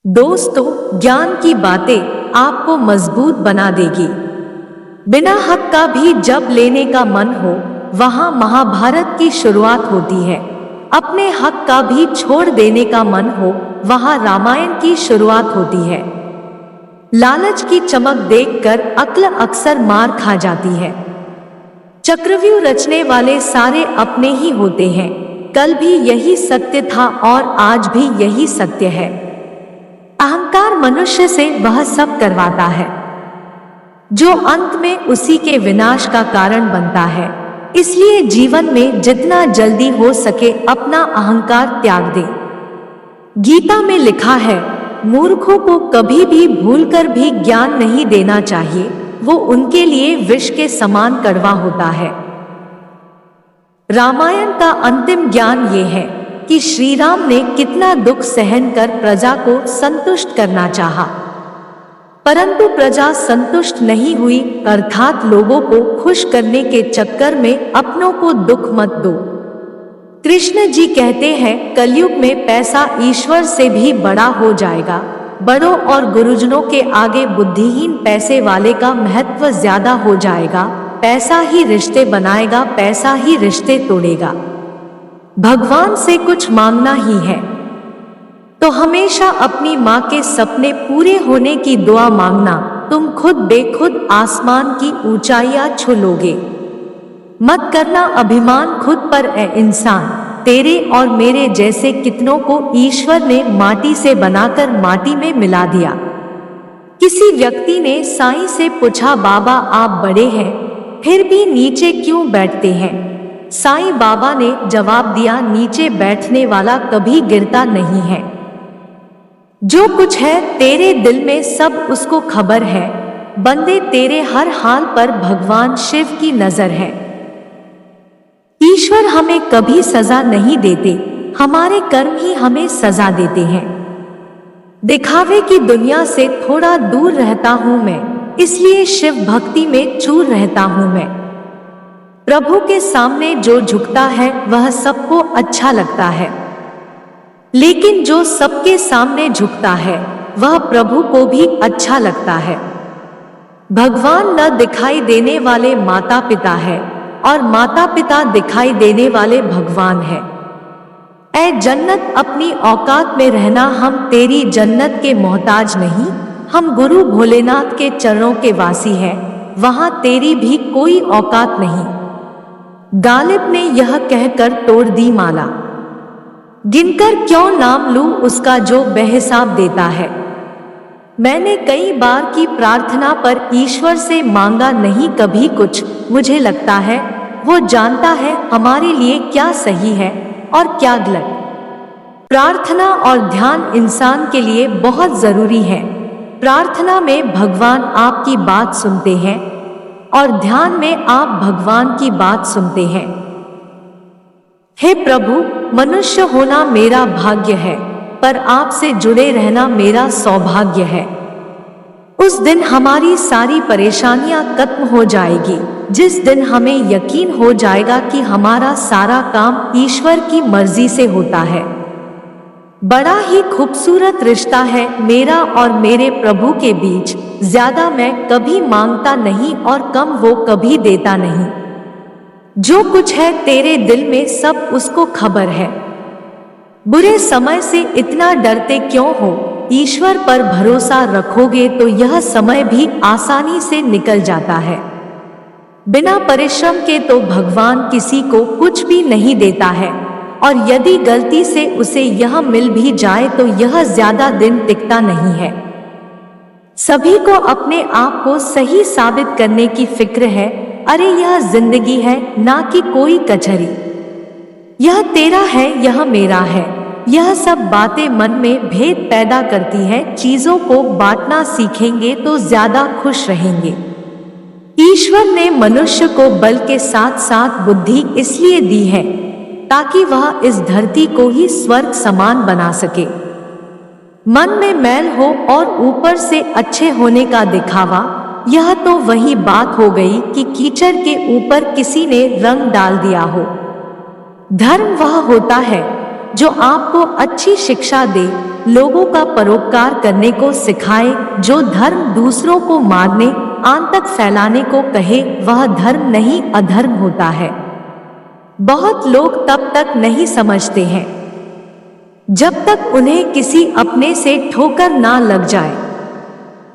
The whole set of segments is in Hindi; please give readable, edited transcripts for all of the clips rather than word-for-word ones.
दोस्तों, ज्ञान की बातें आपको मजबूत बना देगी। बिना हक का भी जब लेने का मन हो, वहां महाभारत की शुरुआत होती है। अपने हक का भी छोड़ देने का मन हो, वहां रामायण की शुरुआत होती है। लालच की चमक देखकर अक्ल अक्सर मार खा जाती है। चक्रव्यूह रचने वाले सारे अपने ही होते हैं। कल भी यही सत्य था और आज भी यही सत्य है। अहंकार मनुष्य से वह सब करवाता है जो अंत में उसी के विनाश का कारण बनता है। इसलिए जीवन में जितना जल्दी हो सके अपना अहंकार त्याग दे। गीता में लिखा है, मूर्खों को कभी भी भूलकर भी ज्ञान नहीं देना चाहिए, वो उनके लिए विष के समान कड़वा होता है। रामायण का अंतिम ज्ञान ये है कि श्री राम ने कितना दुख सहन कर प्रजा को संतुष्ट करना चाहा, परंतु प्रजा संतुष्ट नहीं हुई। अर्थात लोगों को खुश करने के चक्कर में अपनों को दुख मत दो। कृष्ण जी कहते हैं, कलयुग में पैसा ईश्वर से भी बड़ा हो जाएगा। बड़ों और गुरुजनों के आगे बुद्धिहीन पैसे वाले का महत्व ज्यादा हो जाएगा। पैसा ही रिश्ते बनाएगा, पैसा ही रिश्ते तोड़ेगा। भगवान से कुछ मांगना ही है तो हमेशा अपनी माँ के सपने पूरे होने की दुआ मांगना। तुम खुद बेखुद आसमान की ऊंचाइयां छू लोगे। मत करना अभिमान खुद पर ए इंसान। तेरे और मेरे जैसे कितनों को ईश्वर ने माटी से बनाकर माटी में मिला दिया। किसी व्यक्ति ने साईं से पूछा, बाबा आप बड़े हैं फिर भी नीचे क्यों बैठते हैं? साईं बाबा ने जवाब दिया, नीचे बैठने वाला कभी गिरता नहीं है। जो कुछ है तेरे दिल में सब उसको खबर है। बंदे तेरे हर हाल पर भगवान शिव की नजर है। ईश्वर हमें कभी सजा नहीं देते, हमारे कर्म ही हमें सजा देते हैं। दिखावे की दुनिया से थोड़ा दूर रहता हूं मैं, इसलिए शिव भक्ति में चूर रहता हूं मैं। प्रभु के सामने जो झुकता है वह सबको अच्छा लगता है, लेकिन जो सबके सामने झुकता है वह प्रभु को भी अच्छा लगता है। भगवान न दिखाई देने वाले माता पिता है और माता पिता दिखाई देने वाले भगवान है। ऐ जन्नत अपनी औकात में रहना, हम तेरी जन्नत के मोहताज नहीं। हम गुरु भोलेनाथ के चरणों के वासी हैं, वहां तेरी भी कोई औकात नहीं। गालिब ने यह कहकर तोड़ दी माला, गिनकर क्यों नाम लूं उसका जो बेहिसाब देता है। मैंने कई बार की प्रार्थना पर ईश्वर से मांगा नहीं कभी कुछ। मुझे लगता है वो जानता है हमारे लिए क्या सही है और क्या गलत। प्रार्थना और ध्यान इंसान के लिए बहुत जरूरी है। प्रार्थना में भगवान आपकी बात सुनते हैं और ध्यान में आप भगवान की बात सुनते हैं। हे प्रभु, मनुष्य होना मेरा भाग्य है, पर आपसे जुड़े रहना मेरा सौभाग्य है। उस दिन हमारी सारी परेशानियां खत्म हो जाएगी, जिस दिन हमें यकीन हो जाएगा कि हमारा सारा काम ईश्वर की मर्जी से होता है। बड़ा ही खूबसूरत रिश्ता है मेरा और मेरे प्रभु के बीच। ज्यादा मैं कभी मांगता नहीं और कम वो कभी देता नहीं। जो कुछ है तेरे दिल में सब उसको खबर है। बुरे समय से इतना डरते क्यों हो? ईश्वर पर भरोसा रखोगे तो यह समय भी आसानी से निकल जाता है। बिना परिश्रम के तो भगवान किसी को कुछ भी नहीं देता है, और यदि गलती से उसे यह मिल भी जाए तो यह ज्यादा दिन टिकता नहीं है। सभी को अपने आप को सही साबित करने की फिक्र है। अरे यह जिंदगी है, ना कि कोई कचहरी। यह तेरा है, यह मेरा है, यह सब बातें मन में भेद पैदा करती है। चीजों को बांटना सीखेंगे तो ज्यादा खुश रहेंगे। ईश्वर ने मनुष्य को बल के साथ साथ बुद्धि इसलिए दी है ताकि वह इस धरती को ही स्वर्ग समान बना सके। मन में मैल हो और ऊपर से अच्छे होने का दिखावा, यह तो वही बात हो गई कि कीचड़ के ऊपर किसी ने रंग डाल दिया हो। धर्म वह होता है जो आपको अच्छी शिक्षा दे, लोगों का परोपकार करने को सिखाए, जो धर्म दूसरों को मारने, आतंक फैलाने को कहे, वह धर्म नहीं अधर्म होता है। बहुत लोग तब तक नहीं समझते हैं जब तक उन्हें किसी अपने से ठोकर ना लग जाए।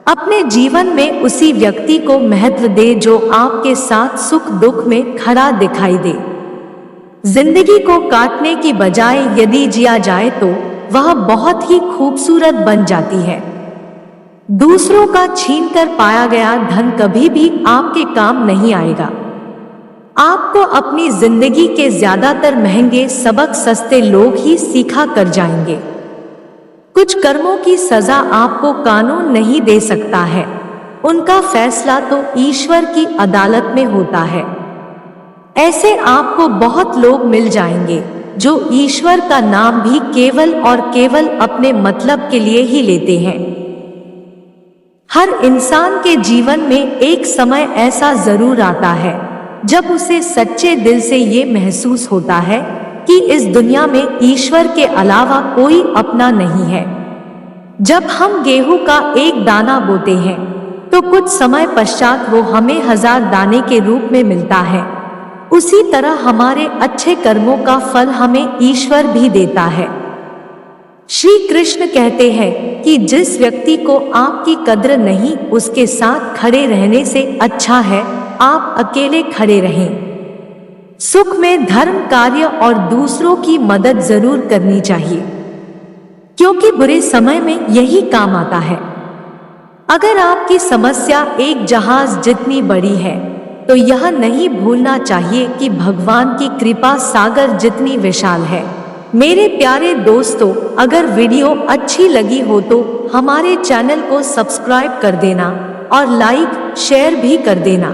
अपने जीवन में उसी व्यक्ति को महत्व दे जो आपके साथ सुख दुख में खड़ा दिखाई दे। जिंदगी को काटने की बजाय यदि जिया जाए तो वह बहुत ही खूबसूरत बन जाती है। दूसरों का छीनकर पाया गया धन कभी भी आपके काम नहीं आएगा। आपको अपनी जिंदगी के ज्यादातर महंगे सबक सस्ते लोग ही सिखा कर जाएंगे। कुछ कर्मों की सजा आपको कानून नहीं दे सकता है, उनका फैसला तो ईश्वर की अदालत में होता है। ऐसे आपको बहुत लोग मिल जाएंगे जो ईश्वर का नाम भी केवल और केवल अपने मतलब के लिए ही लेते हैं। हर इंसान के जीवन में एक समय ऐसा जरूर आता है जब उसे सच्चे दिल से ये महसूस होता है कि इस दुनिया में ईश्वर के अलावा कोई अपना नहीं है। जब हम गेहूं का एक दाना बोते हैं तो कुछ समय पश्चात वो हमें 1000 दाने के रूप में मिलता है। उसी तरह हमारे अच्छे कर्मों का फल हमें ईश्वर भी देता है। श्री कृष्ण कहते हैं कि जिस व्यक्ति को आपकी कद्र नहीं, उसके साथ खड़े रहने से अच्छा है आप अकेले खड़े रहें। सुख में धर्म कार्य और दूसरों की मदद जरूर करनी चाहिए, क्योंकि बुरे समय में यही काम आता है। अगर आपकी समस्या एक जहाज जितनी बड़ी है तो यह नहीं भूलना चाहिए कि भगवान की कृपा सागर जितनी विशाल है। मेरे प्यारे दोस्तों, अगर वीडियो अच्छी लगी हो तो हमारे चैनल को सब्सक्राइब कर देना और लाइक शेयर भी कर देना।